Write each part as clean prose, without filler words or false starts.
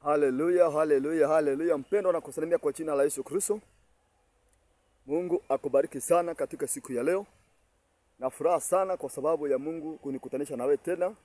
Haleluya, haleluya, haleluya. Mpendwa, na kusalimia kwa jina la Yesu Kristo. Mungu akubariki sana katika siku ya leo. Na furaha sana kwa sababu ya Mungu kunikutanisha nawe tena.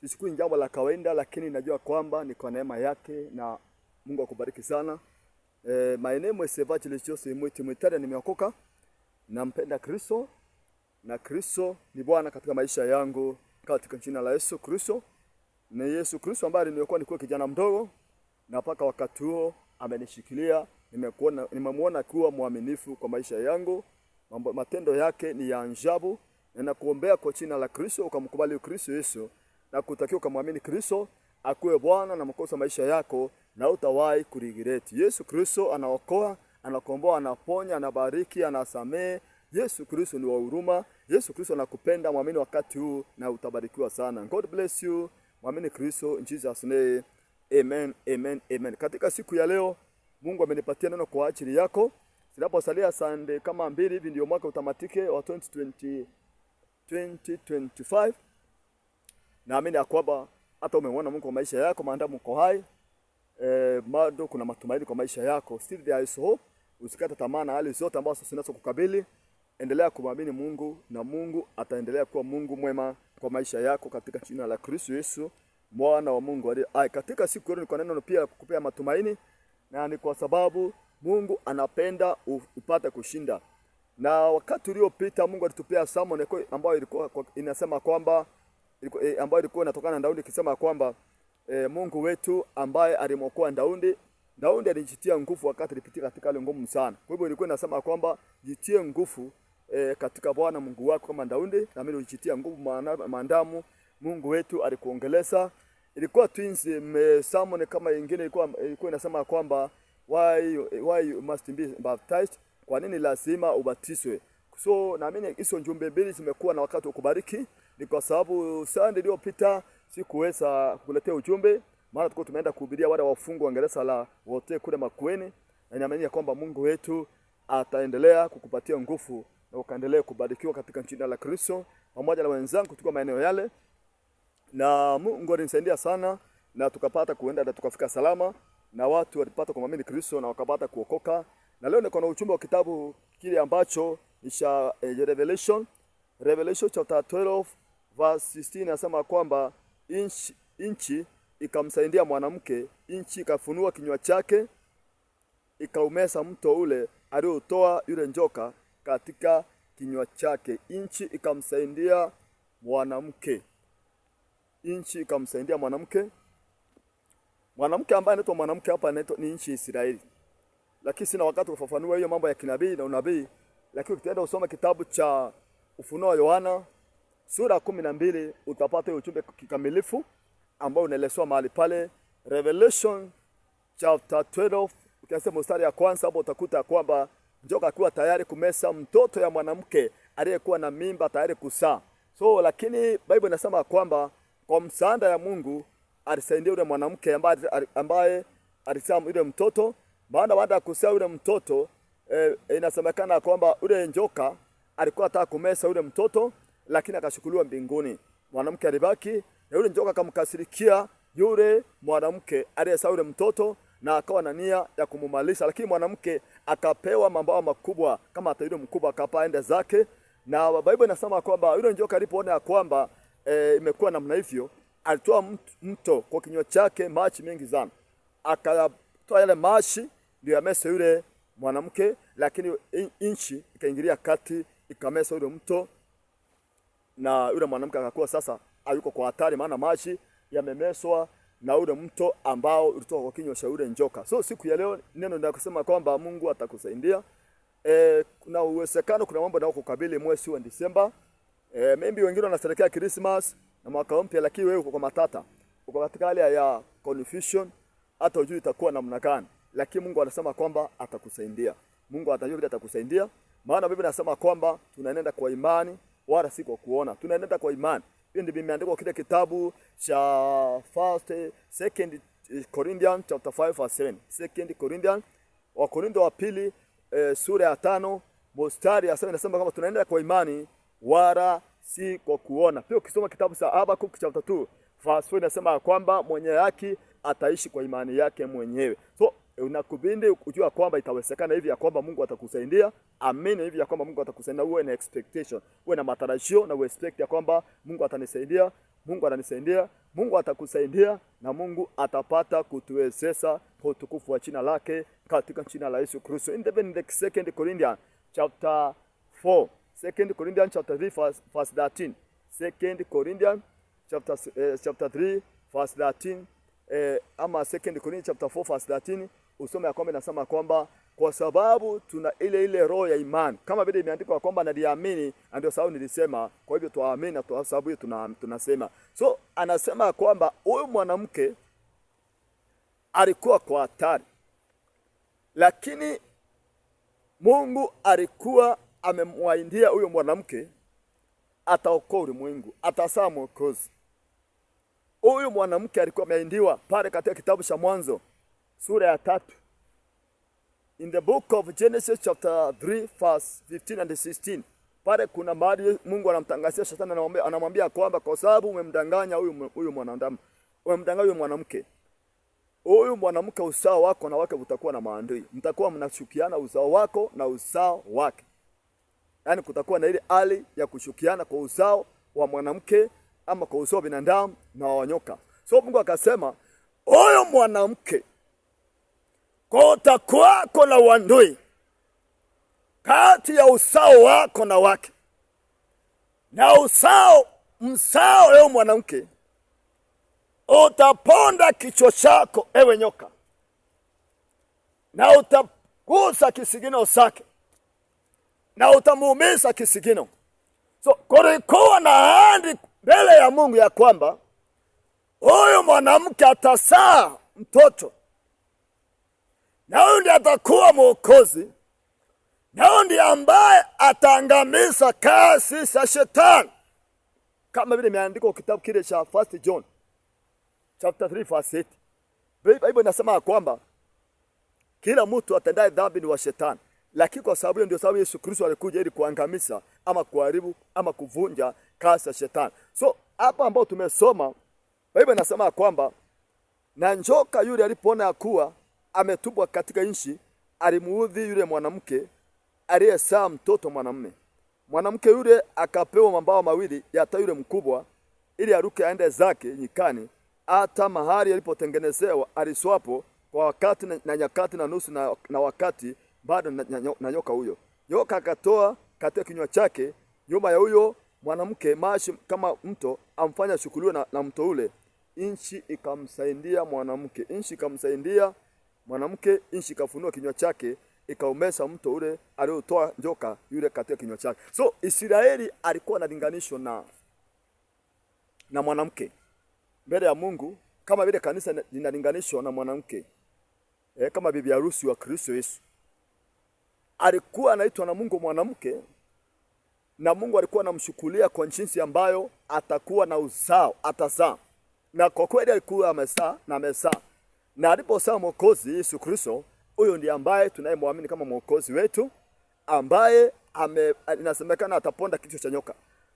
Siku ni jambo la kawaida, lakini najua kwamba ni kwa neema yake, na Mungu akubariki sana. My name is Evangelist Joseph Mwitari, nimeokoka. Nampenda Kristo na Kristo ni Bwana katika maisha yangu katika jina la Yesu Kristo. Ni Yesu Kristo ambaye nimekuwa nikiwa kijana mdogo, na mpaka wakati huo amenishikilia. Nimemwona kuwa mwaminifu kwa maisha yangu. Matendo yake ni ya ajabu, na nakuombea kwa jina la Kristo ukamkubali Kristo Yesu, na kutakiwa kumwamini Kristo akuwe Bwana na mwokozi wa maisha yako, na utawahi kuregret. Yesu Kristo anaokoa, anakomboa, anaponya, anabariki, anasamehe. Yesu Kristo ni wa huruma. Yesu Kristo anakupenda. Mwamini wakati huu na utabarikiwa sana. God bless you. Mwamini Kristo in Jesus name. Amen, amen, amen. Katika siku ya leo Mungu amenipatia neno kwa ajili yako. Zinaposalia Sunday kama 2 hivi ndio mwaka utamatike wa 2025. Naamini ya kwamba hata umeona Mungu kwa maisha yako, maadamu uko hai, bado kuna matumaini kwa maisha yako. Still there is hope. Usikate tamaa na hali zote ambazo zinazokukabili. Endelea kumwamini Mungu, na Mungu ataendelea kuwa Mungu mwema kwa maisha yako katika jina la Kristo Yesu, mwana wa Mungu. Katika siku hii niko neno pia kukupea matumaini, na ni kwa sababu Mungu anapenda upate kushinda. Na wakati uliopita Mungu alitupea sermon ambayo ilikuwa inasema kwamba ambayo ilikuwa inatokana na Daudi, ikisema kwamba Mungu wetu ambaye alimwokoa Daudi alijitia nguvu wakati alipitia katika ile ngumu sana. Kwa hivyo ilikuwa inasema kwamba jitie nguvu katika Bwana Mungu wako kama Daudi, na mimi ujitia nguvu maandamu Mungu wetu alikuongeleza. Ilikuwa twins sermon kama nyingine ilikuwa inasema kwamba why you must be baptized, kwa nini lazima ubatizwe. So naamini hizo jumbe mbili zimekuwa na wakati wa kubariki. Ni kwa sababu Sunday iliyopita sikuweza kukuletea ujumbe, maana tulikuwa tumeenda kuhubiria wale wafungwa wa gereza la wote kule Makueni, na naamini kwamba Mungu wetu ataendelea kukupatia nguvu na ukaendelee kubarikiwa katika jina la Kristo pamoja na wenzangu kutoka maeneo yale. Na Mungu alinisaidia sana, na tukapata kuenda na tukafika salama, na watu walipata kumwamini Kristo na wakapata kuokoka. Na leo niko na ujumbe wa kitabu kile ambacho ni cha Revelation chapter 12 verse 16, nasema kwamba inchi ikamsaidia mwanamke, inchi ikafunua kinywa chake, ikaumesa mto ule aliotoa yule njoka katika kinywa chake. Inchi ikamsaidia mwanamke. Inchi ikamsaidia mwanamke. Mwanamke ambaye anaitwa mwanamke hapa anaitwa ni inchi Israeli. Lakini sina wakati kufafanua hiyo mambo ya kinabii na unabii. Lakini ukienda usome kitabu cha Ufunuo wa Yohana sura 12 utapata hiyo ujumbe kikamilifu ambao unaelezwa mahali pale. Revelation chapter 12 ukianza mstari ya kwanza, hapo utakuta kwamba njoka akiwa tayari kumesa mtoto ya mwanamke aliyekuwa na mimba tayari kuzaa. So lakini Biblia inasema kwamba kwa msaada ya Mungu alisaidia yule mwanamke ambaye alizaa yule mtoto. Baada ya kuzaa yule mtoto, inasemekana kwamba yule njoka alikuwa anataka kumesa yule mtoto, lakini akashukuliwa mbinguni. Mwanamke alibaki, na yule njoka akamkasirikia yule mwanamke aliyezaa yule mtoto, na akawa na nia ya kumumaliza. Lakini mwanamke akapewa mambawa makubwa kama hata yule mkubwa, akapaenda zake. Na Biblia inasema kwamba yule njoka alipoona kwamba imekuwa namna hivyo, alitoa mto kwa kinywa chake maji mengi sana, akatoa yale maji ndio yamesa yule mwanamke. Lakini inchi ikaingilia kati, ikamesa yule mto, na yule mwanamke akakuwa sasa hayuko kwa hatari, maana maji yamemeswa na yule mto ambao ulitoka kwa kinywa cha yule njoka. So siku ya leo neno ndio kusema kwamba Mungu atakusaidia. Kuna uwezekano kuna mambo nao kukabili mwezi wa Disemba. Maybe wengine wanasherehekea Christmas na mwaka mpya, lakini wewe uko kwa matata, uko katika hali ya confusion, hata hujui itakuwa namna gani. Lakini Mungu anasema kwamba atakusaidia. Mungu atajua vile atakusaidia, maana Biblia inasema kwamba tunaenenda kwa imani wala si kwa kuona. Tunaenenda kwa imani. Hiyo ndio imeandikwa kile kitabu cha 2 Corinthians chapter 5 verse 7. 2 Corinthians wa Korintho wa pili sura ya 5 mstari ya 7 inasema kwamba tunaenenda kwa imani wala si kwa kuona. Pia ukisoma kitabu cha Habakkuk chapter 2 Verse 4 inasema kwamba mwenye haki ataishi kwa imani yake mwenyewe. So unakubindi kujua kwamba itawezekana hivi ya kwamba Mungu atakusaidia. Amini hivi ya kwamba Mungu atakusaidia, uwe na expectation, uwe na matarajio na expect ya kwamba Mungu atanisaidia, Mungu atanisaidia, Mungu atakusaidia na Mungu atapata kutuwezesha kwa utukufu wa jina lake katika jina la Yesu Kristo. In the 2 Corinthians chapter 4, 2 Corinthians chapter 3 verse 13. 2 Corinthians chapter 3 verse 13, ama 2 Corinthians chapter 4 verse 13, usome ya kwamba inasema kwamba kwa sababu tuna ile roho ya imani, kama vile imeandikwa kwamba naliamini, ndio sababu nilisema. Kwa hivyo tuamini na kwa sababu hiyo tunasema. So anasema kwamba huyu mwanamke alikuwa kwa hatari, lakini Mungu alikuwa amemwaidia huyo mwanamke ataokoa ulimwengu, atazaa Mwokozi. Huyu mwanamke alikuwa ameindiwa pale katika kitabu cha Mwanzo sura ya 3. In the book of Genesis chapter 3 verse 15 and 16. Pale kuna mahali Mungu anamtangazia Shetani, anamwambia kwamba kwa sababu umemdanganya huyu mwanadamu, umemdanganya huyu mwanamke. Huyu mwanamke uzao wako na wake utakuwa na maadui. Mtakuwa mnashukiana uzao wako na uzao wake. Yaani kutakuwa na ile hali ya kushukiana kwa uzao wa mwanamke ama kwa uzao wa binadamu na wa nyoka. So Mungu akasema, huyu mwanamke kutakuwako na uadui kati ya uzao wako na wake. Na mzao leo mwanamke utaponda kichwa chako ewe nyoka, na utagusa kisigino chake na utamuumiza kisigino. So kulikuwa na ahadi mbele ya Mungu ya kwamba huyu mwanamke atazaa mtoto, na huyu ndiye atakuwa Mwokozi, na huyu ndiye ambaye ataangamiza kazi za Shetani, kama vile imeandikwa kitabu kile cha 1 John chapter 3 verse 8. Biblia inasema kwamba kila mtu atendaye dhambi ni wa Shetani, lakini kwa sababu hiyo ndio sababu Yesu Kristo alikuja ili kuangamiza ama kuharibu ama kuvunja kazi ya Shetani. So hapa ambao tumesoma, Biblia inasema kwamba na njoka yule alipoona ya kuwa ametupwa katika nchi, alimuudhi yule mwanamke aliyezaa mtoto mwanamume. Mwanamke yule akapewa mabawa mawili ya tai yule mkubwa, ili aruke aende zake nyikani, hata mahali alipotengenezewa aliswapo kwa wakati na nyakati na nusu na wakati bado na nyoka huyo. Nyoka akatoa katika kinywa chake nyuma ya huyo mwanamke maji kama mto, amfanya shukuliwe na mto ule. Inchi ikamsaidia mwanamke, inchi ikamsaidia mwanamke, inchi ikafunua kinywa chake, ikaumesa mto ule aliotoa njoka yule katika kinywa chake. So Israeli alikuwa analinganishwa na mwanamke mbele ya Mungu, kama vile kanisa linalinganishwa na mwanamke, kama bibi harusi wa Kristo Yesu. Alikuwa anaitwa na Mungu mwanamke, na Mungu alikuwa anamshukulia kwa jinsi ambayo atakuwa na uzao, atazaa. Na kwa kweli alikuwa amezaa na amezaa. Na alipozaa Mwokozi Yesu Kristo, huyo ndiye ambaye tunayemwamini kama Mwokozi wetu, ambaye inasemekana ataponda kichwa cha nyoka.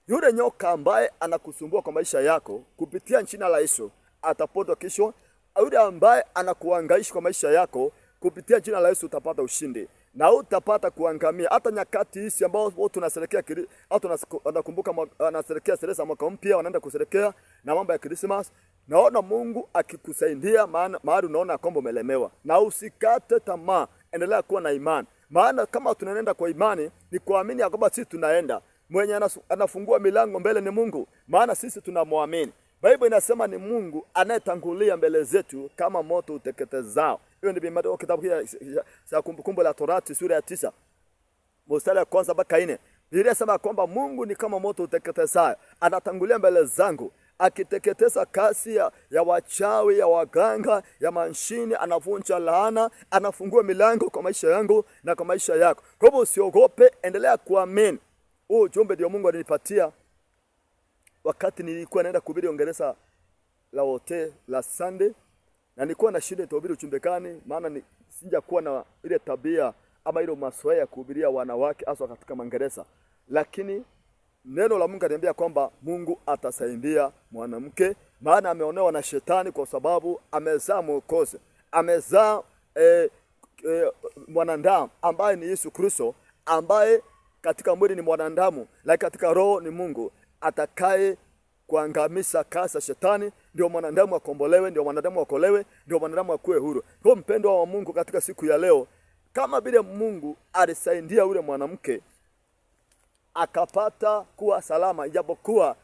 Yule nyoka ambaye anakusumbua kwa maisha yako, kupitia jina la Yesu atapondwa kichwa. Yule ambaye anakuhangaisha kwa maisha yako, kupitia jina la Yesu utapata ushindi na utapata kuangamia. Hata nyakati hizi ambao watu tunasherehekea, hata tunakumbuka wanasherehekea sherehe za mwaka mpya, wanaenda kusherehekea na mambo ya Christmas, naona Mungu akikusaidia mahali unaona kwamba umelemewa. Na usikate tamaa, endelea kuwa na imani. Maana kama tunaenda kwa imani, ni kuamini kwamba sisi tunaenda. Mwenye anafungua milango mbele ni Mungu, maana sisi tunamwamini. Biblia inasema ni Mungu anayetangulia mbele zetu kama moto uteketezao. Hiyo ndio Biblia, kitabu cha Kumbukumbu la Torati sura ya 9 mstari wa 1 mpaka 4. Biblia inasema kwamba Mungu ni kama moto uteketezao, anatangulia mbele zangu akiteketeza kazi ya wachawi, ya waganga, ya manshini, anavunja laana, anafungua milango kwa maisha yangu na kwa maisha yako. Kwa hivyo usiogope, endelea kuamini. Huu ujumbe ndio Mungu alinipatia wakati nilikuwa naenda kuhubiri Uingereza la wote la Sunday, na nilikuwa na shida kuhubiri uchumbekani, maana sijakuwa na ile tabia ama ile mazoea ya kuhubiria wanawake hasa katika Uingereza. Lakini neno la Mungu ananiambia kwamba Mungu atasaidia mwanamke maana ameonewa na shetani kwa sababu amezaa mwokozi, amezaa mwanadamu ambaye ni Yesu Kristo, ambaye katika mwili ni mwanadamu lakini katika roho ni Mungu, atakaye kuangamiza kazi ya shetani. Ndio mwanadamu akombolewe, ndio mwanadamu akolewe, ndio mwanadamu akuwe huru. Kwa mpendwa wa Mungu, katika siku ya leo, kama vile Mungu alisaidia yule mwanamke akapata kuwa salama, ijapokuwa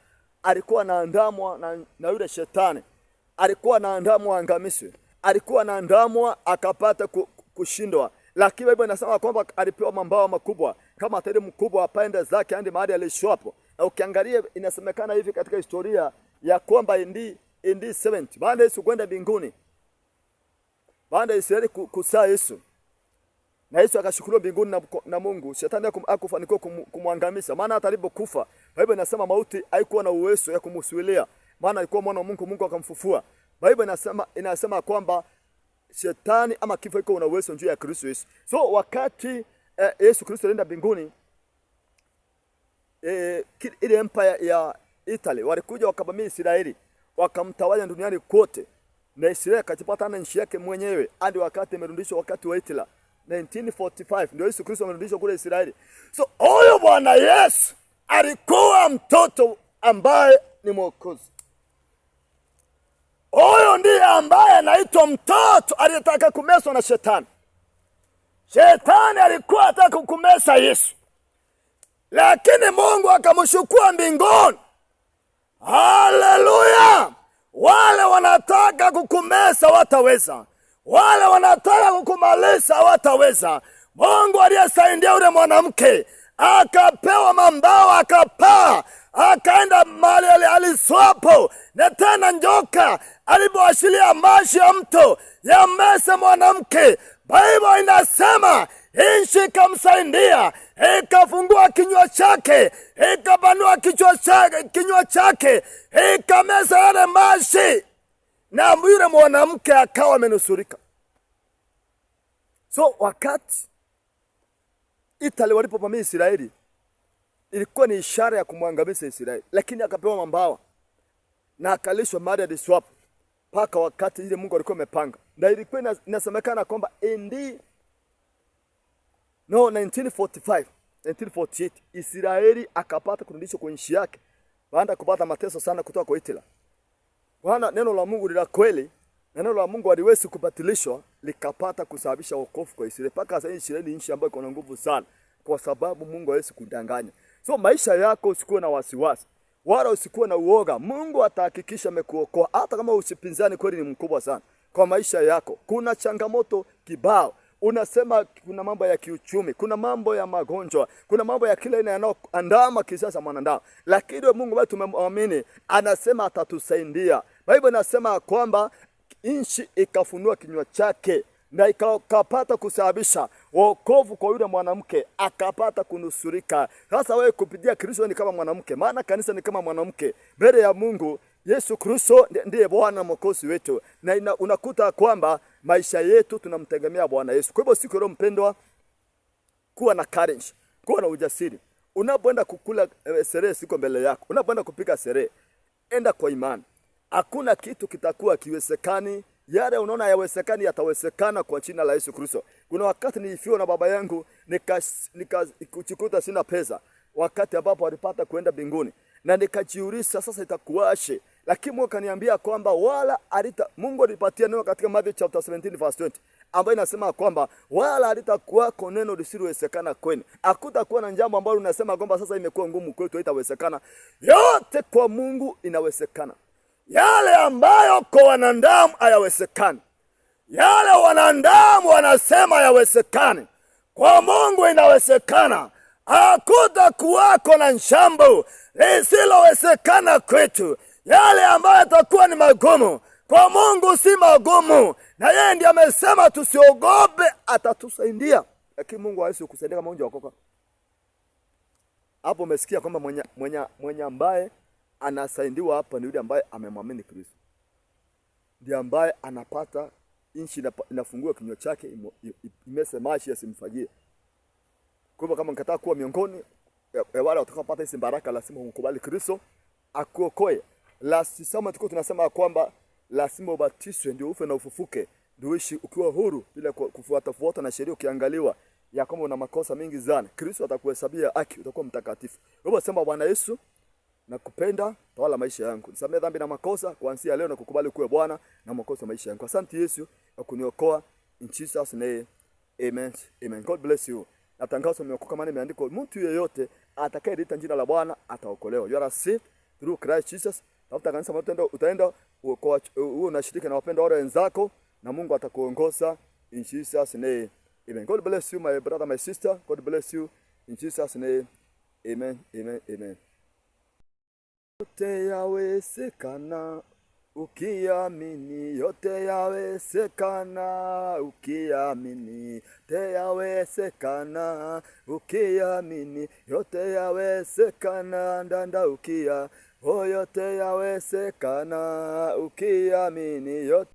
alikuwa anaandamwa na yule shetani, alikuwa anaandamwa angamizwe, alikuwa anaandamwa akapata kushindwa, lakini Biblia inasema kwamba alipewa mabawa makubwa kama tele mkubwa apande zake hadi mahali alishwapo. Na ukiangalia inasemekana hivi katika historia ya kwamba indi 70 baada Yesu kwenda mbinguni, baada ya Israeli kusaa Yesu, na Yesu akashukuliwa mbinguni na Mungu, shetani hakufanikiwa kumwangamiza. Maana hata alipokufa, Biblia inasema mauti haikuwa na uwezo ya kumsuilia, maana alikuwa mwana wa Mungu, Mungu akamfufua. Biblia inasema kwamba shetani ama kifo iko na uwezo juu ya Kristo Yesu. So wakati Yesu Kristo alienda mbinguni, ile empire ya Italy walikuja wakabamia Israeli, wakamtawala duniani kote, na Israeli akajipata na nchi yake mwenyewe hadi wakati imerudishwa wakati wa Hitler 1945, ndio Yesu Kristo amerudishwa kule Israeli. So huyo Bwana Yesu alikuwa mtoto ambaye ni mwokozi. Huyo ndiye ambaye anaitwa mtoto aliyetaka kumeswa na shetani. Shetani alikuwa anataka kumesa Yesu, lakini Mungu akamshukua mbinguni. Haleluya! Wale wanataka kukumesa wataweza, wale wanataka kukumaliza wataweza. Mungu aliyesaidia yule mwanamke akapewa mabawa, akapaa, akaenda mahali aliswapo, na tena njoka alipoashiria maji ya mto ya mese mwanamke, Biblia inasema nchi ikamsaidia, ikafungua kinywa chake, ikapanua kinywa chake, ikameza yale maji, na yule mwanamke akawa amenusurika. So wakati Italy walipopamia Israeli, ilikuwa ni ishara ya kumwangamiza Israeli, lakini akapewa mabawa na akalishwa mahali aliswapo mpaka wakati ile Mungu alikuwa amepanga. Na ilikuwa inasemekana kwamba 1945 1948 Israeli akapata kurudishwa kwa nchi yake baada ya kupata mateso sana kutoka kwa Hitler. Bwana, neno la Mungu la kweli, neno la Mungu haliwezi kubatilishwa, likapata kusababisha wokovu kwa Israeli. Mpaka sasa Israeli ni nchi ambayo iko na nguvu sana, kwa sababu Mungu hawezi kudanganya. So maisha yako usikuwe na wasiwasi, wala usikuwe na uoga. Mungu atahakikisha amekuokoa, hata kama usipinzani kweli ni mkubwa sana kwa maisha yako. Kuna changamoto kibao, unasema kuna mambo ya kiuchumi, kuna mambo ya magonjwa, kuna mambo ya kila aina yanayoandama kisasa mwanadamu, lakini Mungu wetu tumemwamini, anasema atatusaidia. Biblia inasema kwamba nchi ikafunua kinywa chake na ikapata kusababisha wokovu kwa yule mwanamke, akapata kunusurika. Sasa wewe kupitia Kristo ni kama mwanamke, maana kanisa ni kama mwanamke mbele ya Mungu. Yesu Kristo ndiye Bwana mwokozi wetu, na unakuta kwamba maisha yetu tunamtegemea Bwana Yesu. Kwa hivyo siku leo mpendwa, kuwa na courage, kuwa na ujasiri. Unapoenda kukula sherehe siko mbele yako, unapoenda kupika sherehe, enda kwa imani. Hakuna kitu kitakuwa kiwezekani. Yale unaona yawezekani yatawezekana kwa jina la Yesu Kristo. Kuna wakati nilifiwa na baba yangu, nikachikuta sina pesa, wakati ambapo alipata kwenda mbinguni, na nikajiuliza sasa itakuwaje. Lakini Mungu kaniambia kwamba Mungu alipatia neno katika Matthew chapter 17 verse 20, ambayo inasema kwamba wala halitakuwako neno lisilowezekana kwenu. Hakutakuwa na jambo ambalo unasema kwamba sasa imekuwa ngumu kwetu, haitawezekana. Yote kwa Mungu inawezekana. Yale ambayo kwa wanadamu hayawezekani, yale wanadamu wanasema hayawezekani, kwa Mungu inawezekana. Hakutakuwako na jambo lisilowezekana kwetu. Yale ambayo yatakuwa ni magumu, kwa Mungu si magumu, na yeye ndiye amesema tusiogope, atatusaidia. Lakini Mungu hawezi kukusaidia kama hujaokoka. Hapo umesikia kwamba mwenye ambaye anasaidiwa hapa ni yule ambaye amemwamini Kristo. Ndiye ambaye anapata nchi inafungua kinywa chake, imese maji yasimfagie. Kwa hivyo kama unataka kuwa miongoni wale watakapata hizo baraka, lazima umkubali Kristo akuokoe. Lazima tuko tunasema kwamba lazima ubatiswe ndio ufe na ufufuke, ndio uishi ukiwa huru bila kufuata na sheria. Ukiangaliwa ya kama una makosa mengi sana, Kristo atakuhesabia haki, utakuwa mtakatifu. Wewe sema, Bwana Yesu, nakupenda, tawala maisha yangu. Nisamehe dhambi na makosa, kuanzia leo na kukubali kuwa Bwana na Mwokozi wa maisha yangu. Asante Yesu kwa kuniokoa. In Jesus name. Amen. Amen. God bless you. Natangaza umeokoka, maana imeandikwa mtu yeyote atakayeliita jina la Bwana ataokolewa. You are saved through Christ Jesus. Tafuta kanisa ambalo utaenda uwe unashiriki na wapendwa wale wenzako, na Mungu atakuongoza in Jesus name. Amen. God bless you my brother, my sister. God bless you in Jesus name. Amen. Amen. Amen. Yote yawezekana ukiamini, yote yawezekana ukiamini, yote yawezekana ukiamini, yote yawezekana ndanda yote yawezekana ukiamini, yote